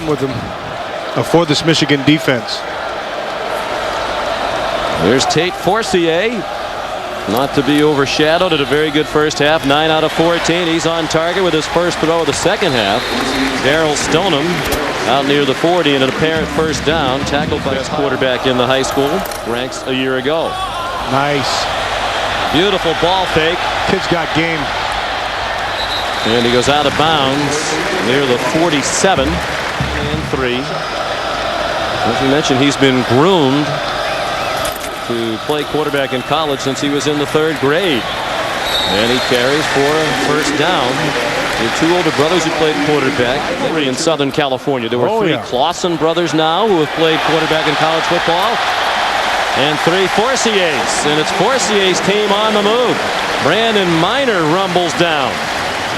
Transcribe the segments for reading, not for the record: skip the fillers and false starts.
with him for this Michigan defense. There's Tate Forcier, not to be overshadowed at a very good first half. 9 out of 14. He's on target with his first throw of the second half. Darryl Stonum out near the 40 and an apparent first down, tackled by his quarterback in the high school, ranks a year ago. Nice. Beautiful ball fake. Kid's got game. And he goes out of bounds near the 47 and 3. As we mentioned, he's been groomed to play quarterback in college since he was in the 3rd grade. And he carries for a first down. The 2 older brothers who played quarterback in Southern California. There were 3 Clausen brothers now who have played quarterback in college football. And 3 Forciers. And it's Forcier's team on the move. Brandon Miner rumbles down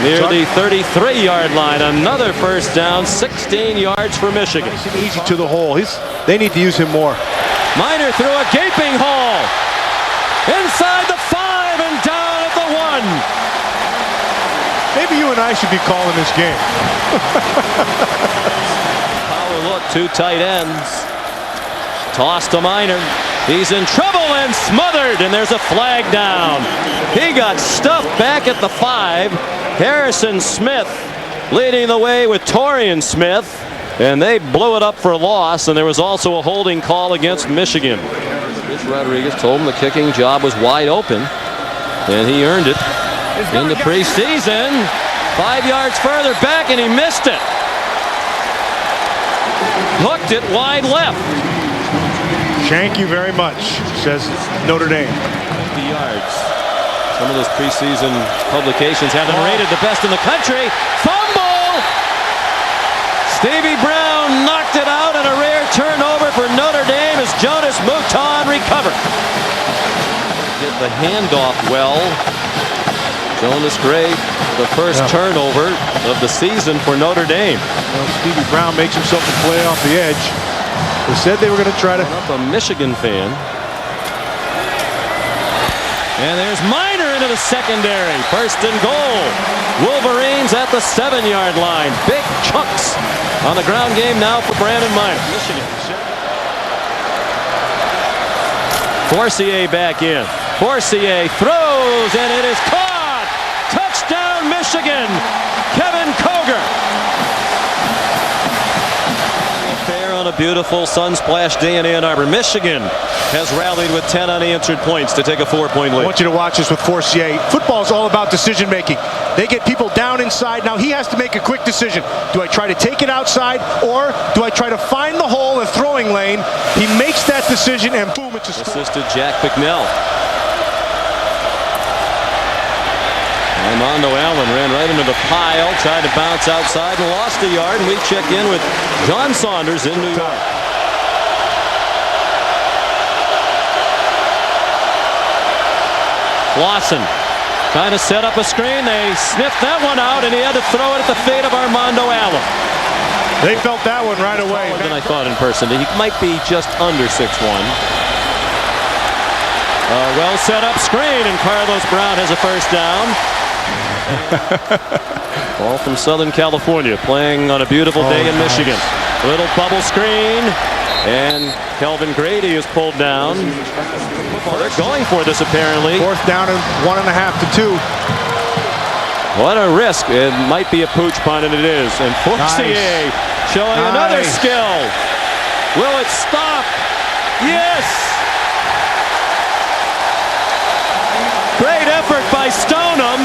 near the 33-yard line. Another first down, 16 yards for Michigan. Nice and easy to the hole. They need to use him more. Miner through a gaping hole. Inside the 5 and down at the 1. Maybe you and I should be calling this game. Power look, 2 tight ends. Toss to Miner. He's in trouble and smothered, and there's a flag down. He got stuffed back at the 5. Harrison Smith leading the way with Torian Smith, and they blew it up for a loss, and there was also a holding call against Michigan. Rich Rodriguez told him the kicking job was wide open, and he earned it in the preseason. 5 yards further back, and he missed it. Hooked it wide left. Thank you very much, says Notre Dame. 50 yards. Some of those preseason publications have them rated the best in the country. Fumble! Stevie Brown knocked it out, and a rare turnover for Notre Dame as Jonas Mouton recovered. Did the handoff well. Jonas Gray, the first turnover of the season for Notre Dame. Well, Stevie Brown makes himself a play off the edge. They said they were going to try to. Up a Michigan fan. And there's Miner into the secondary. First and goal. Wolverines at the 7-yard line. Big chunks on the ground game now for Brandon Miner. Michigan. Forcier back in. Forcier throws, and it is caught. Touchdown, Michigan. Kevin Koger. On a beautiful sun-splashed day in Ann Arbor. Michigan has rallied with 10 unanswered points to take a 4-point lead. I want you to watch this with Forcier. Football is all about decision making. They get people down inside. Now he has to make a quick decision. Do I try to take it outside, or do I try to find the hole in the throwing lane? He makes that decision, and boom, it's a score. Assisted Jack Bicknell. Armando Allen ran right into the pile, tried to bounce outside and lost a yard, and we check in with John Saunders in New York. Lawson trying to set up a screen. They sniffed that one out, and he had to throw it at the fate of Armando Allen. They felt that one right away. More than I thought in person. He might be just under 6'1". Well set up screen, and Carlos Brown has a first down. All from Southern California, playing on a beautiful day in Michigan. Little bubble screen, and Kelvin Grady is pulled down. Well, they're going for this apparently. 4th down and 1.5 to 2. What a risk. It might be a pooch punt, and it is. And Forcier showing another skill. Will it stop? Yes! Great effort by Stonum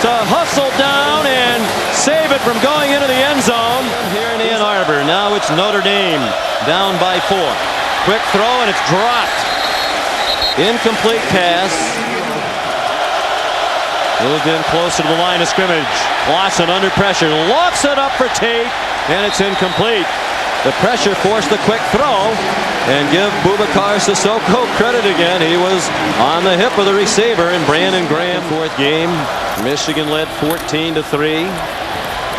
to hustle down and save it from going into the end zone here in Ann Arbor. Now it's Notre Dame down by 4. Quick throw, and it's dropped. Incomplete pass. Moved in closer to the line of scrimmage. Lawson under pressure, lofts it up for Tate, and it's incomplete. The pressure forced the quick throw, and give Boubacar Sissoko credit again. He was on the hip of the receiver, and Brandon Graham. 4th game. Michigan led 14-3.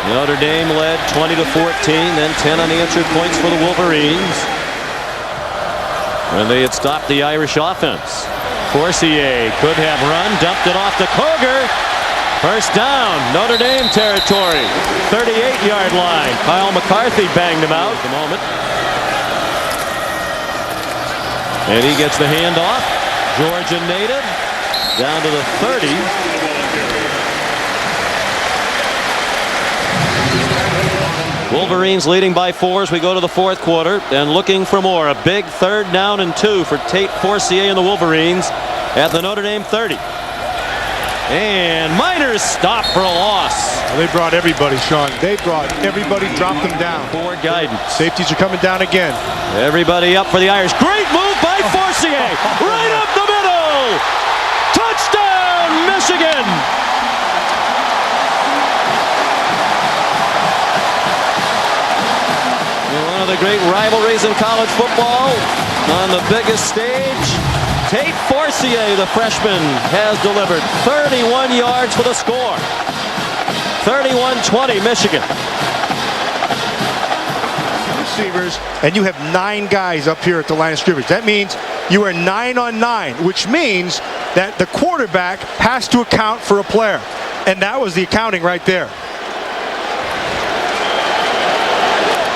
Notre Dame led 20-14, then 10 unanswered points for the Wolverines. And they had stopped the Irish offense. Forcier could have run, dumped it off to Koger. First down, Notre Dame territory, 38-yard line. Kyle McCarthy banged him out at the moment. And he gets the handoff. Georgia native down to the 30. Wolverines leading by 4 as we go to the fourth quarter and looking for more. A big 3rd down and 2 for Tate, Forcier and the Wolverines at the Notre Dame 30. And Miners stop for a loss. Well, they brought everybody, Sean. They brought everybody, dropped them down. Poor guidance. Safeties are coming down again. Everybody up for the Irish. Great move by Forcier. Right up the middle. Touchdown, Michigan. In one of the great rivalries in college football, on the biggest stage, Tate Forcier, the freshman, has delivered 31 yards for the score. 31-20 Michigan. Receivers, and you have 9 guys up here at the line of scrimmage. That means you are 9 on 9, which means that the quarterback has to account for a player. And that was the accounting right there.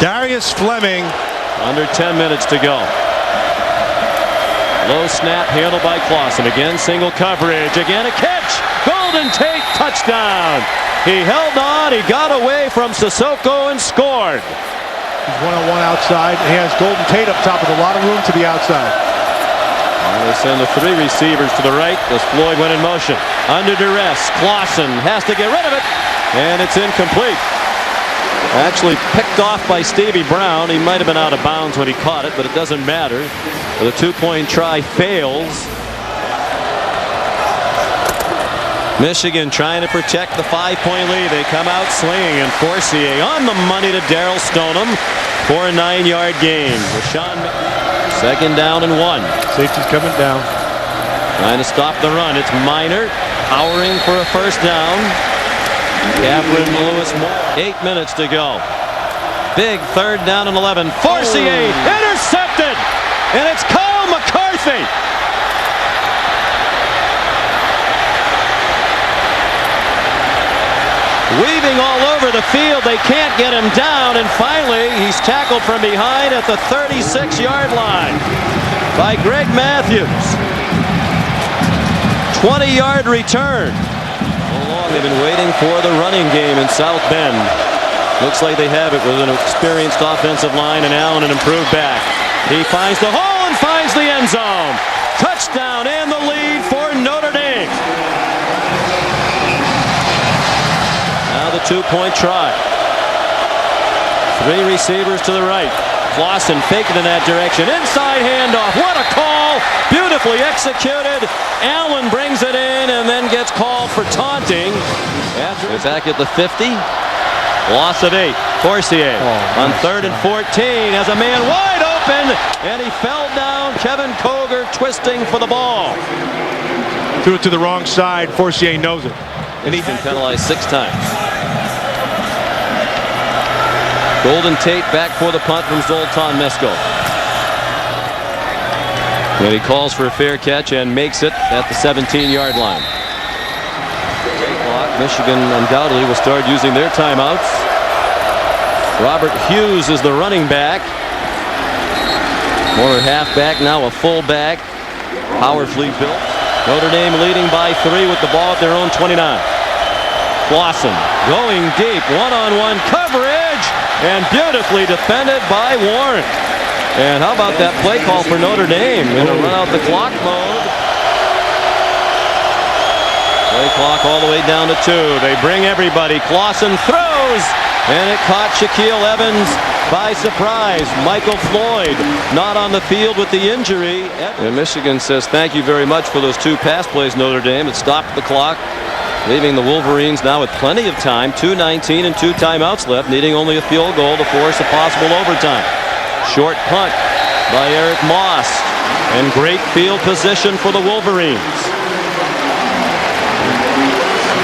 Darius Fleming. Under 10 minutes to go. Low snap handled by Clausen. Again, single coverage. Again, a catch. Golden Tate, touchdown. He held on. He got away from Sissoko and scored. He's one-on-one outside. He has Golden Tate up top with a lot of room to the outside. And they send the 3 receivers to the right as Floyd went in motion. Under duress. Clausen has to get rid of it. And it's incomplete. Actually picked off by Stevie Brown. He might have been out of bounds when he caught it, but it doesn't matter. The 2-point try fails. Michigan trying to protect the 5-point lead. They come out slinging, and Forcier on the money to Darryl Stonum for a 9-yard gain. Rashawn, 2nd down and 1. Safety's coming down. Trying to stop the run. It's Minor powering for a first down. Catherine Lewis Moore. 8 minutes to go. Big 3rd down and 11. Forcier intercepted, and it's Kyle McCarthy. Weaving all over the field. They can't get him down, and finally he's tackled from behind at the 36-yard line by Greg Matthews. 20-yard return. They've been waiting for the running game in South Bend. Looks like they have it with an experienced offensive line and Allen an improved back. He finds the hole and finds the end zone. Touchdown and the lead for Notre Dame. Now the 2-point try. 3 receivers to the right. Clausen faking in that direction. Inside handoff. What a call. Beautifully executed. Allen brings it in and then gets called for taunting. After back at the 50. Loss of 8. Forcier on 3rd and 14 has a man wide open, and he fell down. Kevin Koger twisting for the ball. Threw it to the wrong side. Forcier knows it. And he's been penalized 6 times. Golden Tate back for the punt from Zoltan Mesko. And he calls for a fair catch and makes it at the 17-yard line. Michigan undoubtedly will start using their timeouts. Robert Hughes is the running back. Former halfback, now a fullback. Powerfully built. Notre Dame leading by 3 with the ball at their own 29. Clausen going deep. One-on-one coverage. And beautifully defended by Warren. And how about that play call for Notre Dame in a run out the clock mode? Play clock all the way down to 2. They bring everybody. Clausen throws, and it caught Shaquille Evans by surprise. Michael Floyd not on the field with the injury. And Michigan says thank you very much for those 2 pass plays, Notre Dame. It stopped the clock, leaving the Wolverines now with plenty of time. 2:19 and 2 timeouts left, needing only a field goal to force a possible overtime. Short punt by Eric Moss, and great field position for the Wolverines.